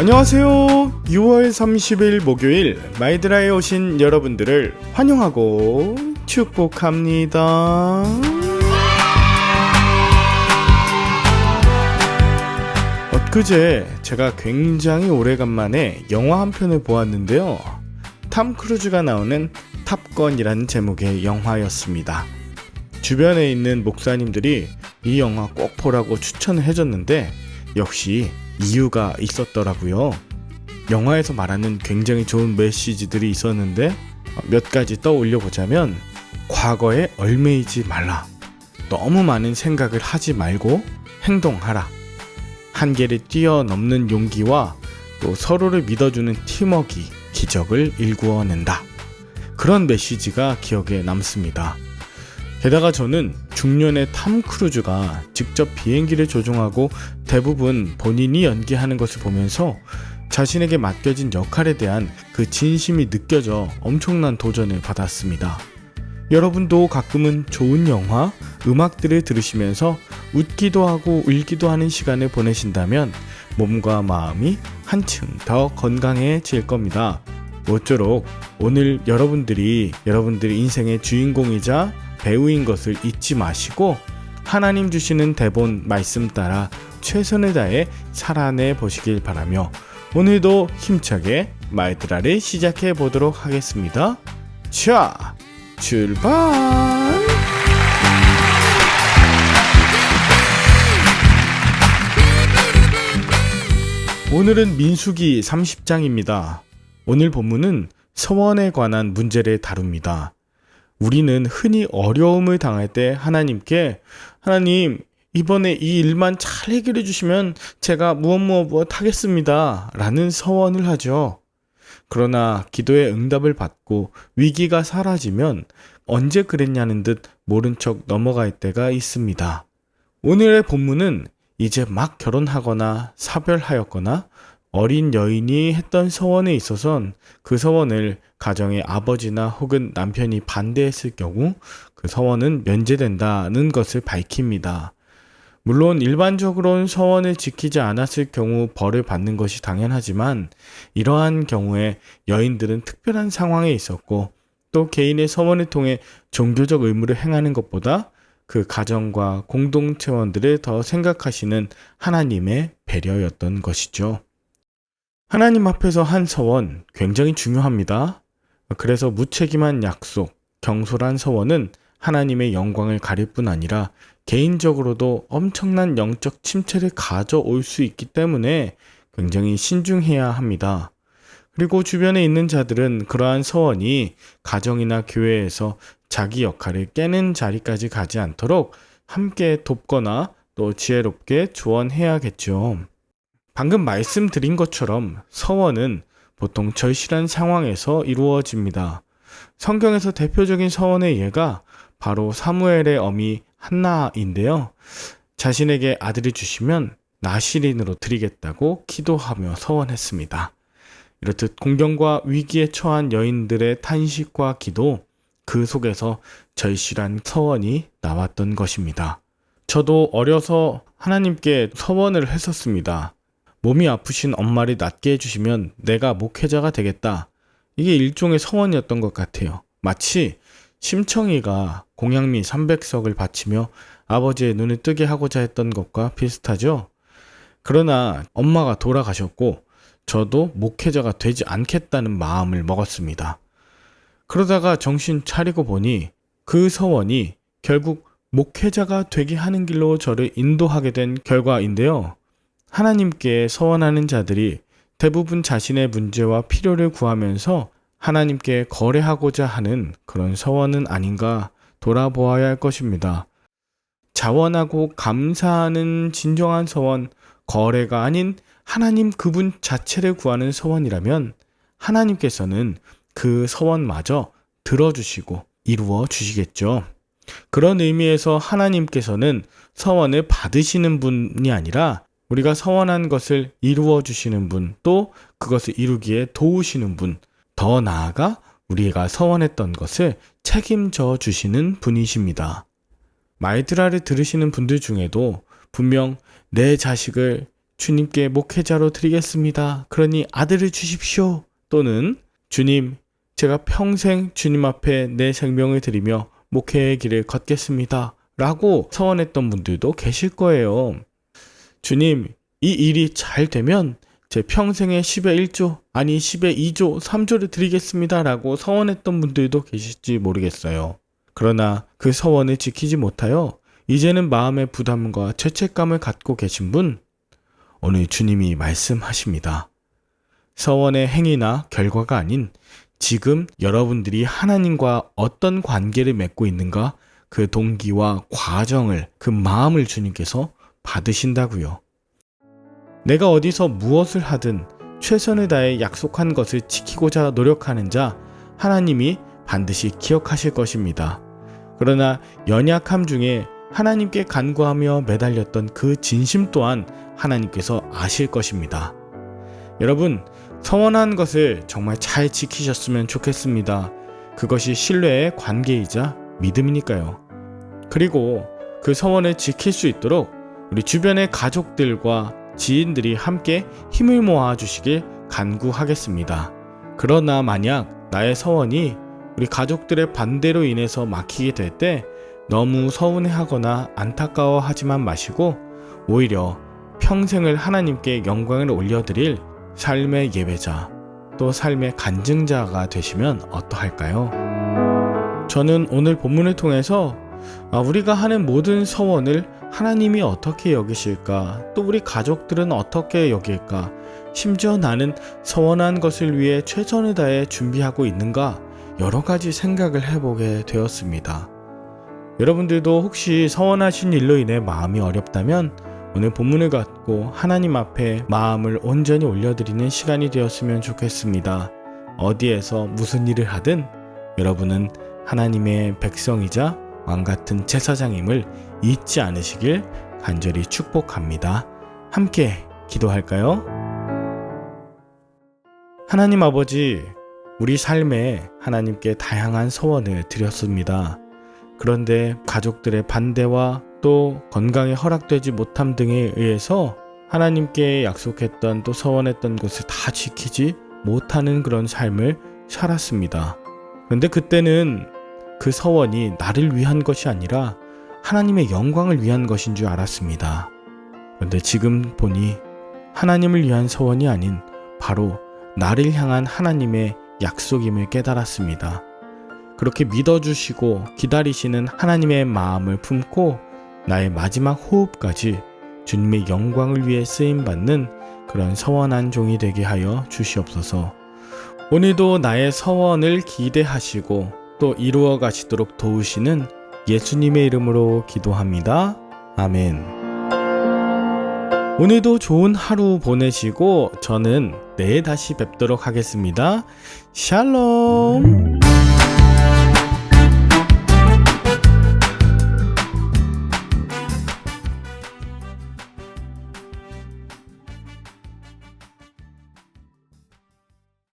안녕하세요. 6월 30일 목요일 마이드라에 오신 여러분들을 환영하고 축복합니다. 엊그제 제가 굉장히 오래간만에 영화 한 편을 보았는데요. 탐 크루즈가 나오는 탑건이라는 제목의 영화였습니다. 주변에 있는 목사님들이 이 영화 꼭 보라고 추천을 해줬는데 역시 이유가 있었더라고요. 영화에서 말하는 굉장히 좋은 메시지들이 있었는데 몇 가지 떠올려 보자면, 과거에 얽매이지 말라, 너무 많은 생각을 하지 말고 행동하라, 한계를 뛰어넘는 용기와 또 서로를 믿어주는 팀워크가 기적을 일구어낸다, 그런 메시지가 기억에 남습니다. 게다가 저는 중년의 탐 크루즈가 직접 비행기를 조종하고 대부분 본인이 연기하는 것을 보면서 자신에게 맡겨진 역할에 대한 그 진심이 느껴져 엄청난 도전을 받았습니다. 여러분도 가끔은 좋은 영화, 음악들을 들으시면서 웃기도 하고 울기도 하는 시간을 보내신다면 몸과 마음이 한층 더 건강해질 겁니다. 모쪼록 오늘 여러분들이 인생의 주인공이자 배우인 것을 잊지 마시고 하나님 주시는 대본 말씀 따라 최선을 다해 살아내 보시길 바라며 오늘도 힘차게 마이드라를 시작해 보도록 하겠습니다. 자, 출발! 오늘은 민수기 30장입니다. 오늘 본문은 서원에 관한 문제를 다룹니다. 우리는 흔히 어려움을 당할 때 하나님께 하나님, 이번에 이 일만 잘 해결해 주시면 제가 무엇 하겠습니다 라는 서원을 하죠. 그러나 기도의 응답을 받고 위기가 사라지면 언제 그랬냐는 듯 모른 척 넘어갈 때가 있습니다. 오늘의 본문은 이제 막 결혼하거나 사별하였거나 어린 여인이 했던 서원에 있어선 그 서원을 가정의 아버지나 혹은 남편이 반대했을 경우 그 서원은 면제된다는 것을 밝힙니다. 물론 일반적으로는 서원을 지키지 않았을 경우 벌을 받는 것이 당연하지만 이러한 경우에 여인들은 특별한 상황에 있었고 또 개인의 서원을 통해 종교적 의무를 행하는 것보다 그 가정과 공동체원들을 더 생각하시는 하나님의 배려였던 것이죠. 하나님 앞에서 한 서원 굉장히 중요합니다. 그래서 무책임한 약속, 경솔한 서원은 하나님의 영광을 가릴 뿐 아니라 개인적으로도 엄청난 영적 침체를 가져올 수 있기 때문에 굉장히 신중해야 합니다. 그리고 주변에 있는 자들은 그러한 서원이 가정이나 교회에서 자기 역할을 깨는 자리까지 가지 않도록 함께 돕거나 또 지혜롭게 조언해야겠죠. 방금 말씀드린 것처럼 서원은 보통 절실한 상황에서 이루어집니다. 성경에서 대표적인 서원의 예가 바로 사무엘의 어미 한나인데요. 자신에게 아들을 주시면 나시린으로 드리겠다고 기도하며 서원했습니다. 이렇듯 공경과 위기에 처한 여인들의 탄식과 기도, 그 속에서 절실한 서원이 나왔던 것입니다. 저도 어려서 하나님께 서원을 했었습니다. 몸이 아프신 엄마를 낫게 해주시면 내가 목회자가 되겠다. 이게 일종의 서원이었던 것 같아요. 마치 심청이가 공양미 300석을 바치며 아버지의 눈을 뜨게 하고자 했던 것과 비슷하죠. 그러나 엄마가 돌아가셨고 저도 목회자가 되지 않겠다는 마음을 먹었습니다. 그러다가 정신 차리고 보니 그 서원이 결국 목회자가 되게 하는 길로 저를 인도하게 된 결과인데요. 하나님께 서원하는 자들이 대부분 자신의 문제와 필요를 구하면서 하나님께 거래하고자 하는 그런 서원은 아닌가 돌아보아야 할 것입니다. 자원하고 감사하는 진정한 서원, 거래가 아닌 하나님 그분 자체를 구하는 서원이라면 하나님께서는 그 서원마저 들어주시고 이루어 주시겠죠. 그런 의미에서 하나님께서는 서원을 받으시는 분이 아니라 우리가 서원한 것을 이루어 주시는 분, 또 그것을 이루기에 도우시는 분, 더 나아가 우리가 서원했던 것을 책임져 주시는 분이십니다. 마이드라를 들으시는 분들 중에도 분명 내 자식을 주님께 목회자로 드리겠습니다. 그러니 아들을 주십시오. 또는 주님, 제가 평생 주님 앞에 내 생명을 드리며 목회의 길을 걷겠습니다. 라고 서원했던 분들도 계실 거예요. 주님, 이 일이 잘 되면 제 평생의 10의 1조, 아니 10의 2조, 3조를 드리겠습니다. 라고 서원했던 분들도 계실지 모르겠어요. 그러나 그 서원을 지키지 못하여 이제는 마음의 부담과 죄책감을 갖고 계신 분, 오늘 주님이 말씀하십니다. 서원의 행위나 결과가 아닌 지금 여러분들이 하나님과 어떤 관계를 맺고 있는가, 그 동기와 과정을, 그 마음을 주님께서 받으신다고요. 내가 어디서 무엇을 하든 최선을 다해 약속한 것을 지키고자 노력하는 자, 하나님이 반드시 기억하실 것입니다. 그러나 연약함 중에 하나님께 간구하며 매달렸던 그 진심 또한 하나님께서 아실 것입니다. 여러분, 서원한 것을 정말 잘 지키셨으면 좋겠습니다. 그것이 신뢰의 관계이자 믿음이니까요. 그리고 그 서원을 지킬 수 있도록 우리 주변의 가족들과 지인들이 함께 힘을 모아 주시길 간구하겠습니다. 그러나 만약 나의 서원이 우리 가족들의 반대로 인해서 막히게 될 때 너무 서운해하거나 안타까워하지만 마시고 오히려 평생을 하나님께 영광을 올려드릴 삶의 예배자, 또 삶의 간증자가 되시면 어떠할까요? 저는 오늘 본문을 통해서 우리가 하는 모든 서원을 하나님이 어떻게 여기실까, 또 우리 가족들은 어떻게 여길까, 심지어 나는 서원한 것을 위해 최선을 다해 준비하고 있는가, 여러 가지 생각을 해보게 되었습니다. 여러분들도 혹시 서원하신 일로 인해 마음이 어렵다면 오늘 본문을 갖고 하나님 앞에 마음을 온전히 올려드리는 시간이 되었으면 좋겠습니다. 어디에서 무슨 일을 하든 여러분은 하나님의 백성이자 왕같은 제사장임을 잊지 않으시길 간절히 축복합니다. 함께 기도할까요? 하나님 아버지, 우리 삶에 하나님께 다양한 서원을 드렸습니다. 그런데 가족들의 반대와 또 건강에 허락되지 못함 등에 의해서 하나님께 약속했던 또 서원했던 것을 다 지키지 못하는 그런 삶을 살았습니다. 그런데 그때는 그 서원이 나를 위한 것이 아니라 하나님의 영광을 위한 것인 줄 알았습니다. 그런데 지금 보니 하나님을 위한 서원이 아닌 바로 나를 향한 하나님의 약속임을 깨달았습니다. 그렇게 믿어주시고 기다리시는 하나님의 마음을 품고 나의 마지막 호흡까지 주님의 영광을 위해 쓰임받는 그런 서원한 종이 되게 하여 주시옵소서. 오늘도 나의 서원을 기대하시고 또 이루어 가시도록 도우시는 예수님의 이름으로 기도합니다. 아멘. 오늘도 좋은 하루 보내시고 저는 내일 다시 뵙도록 하겠습니다. 샬롬.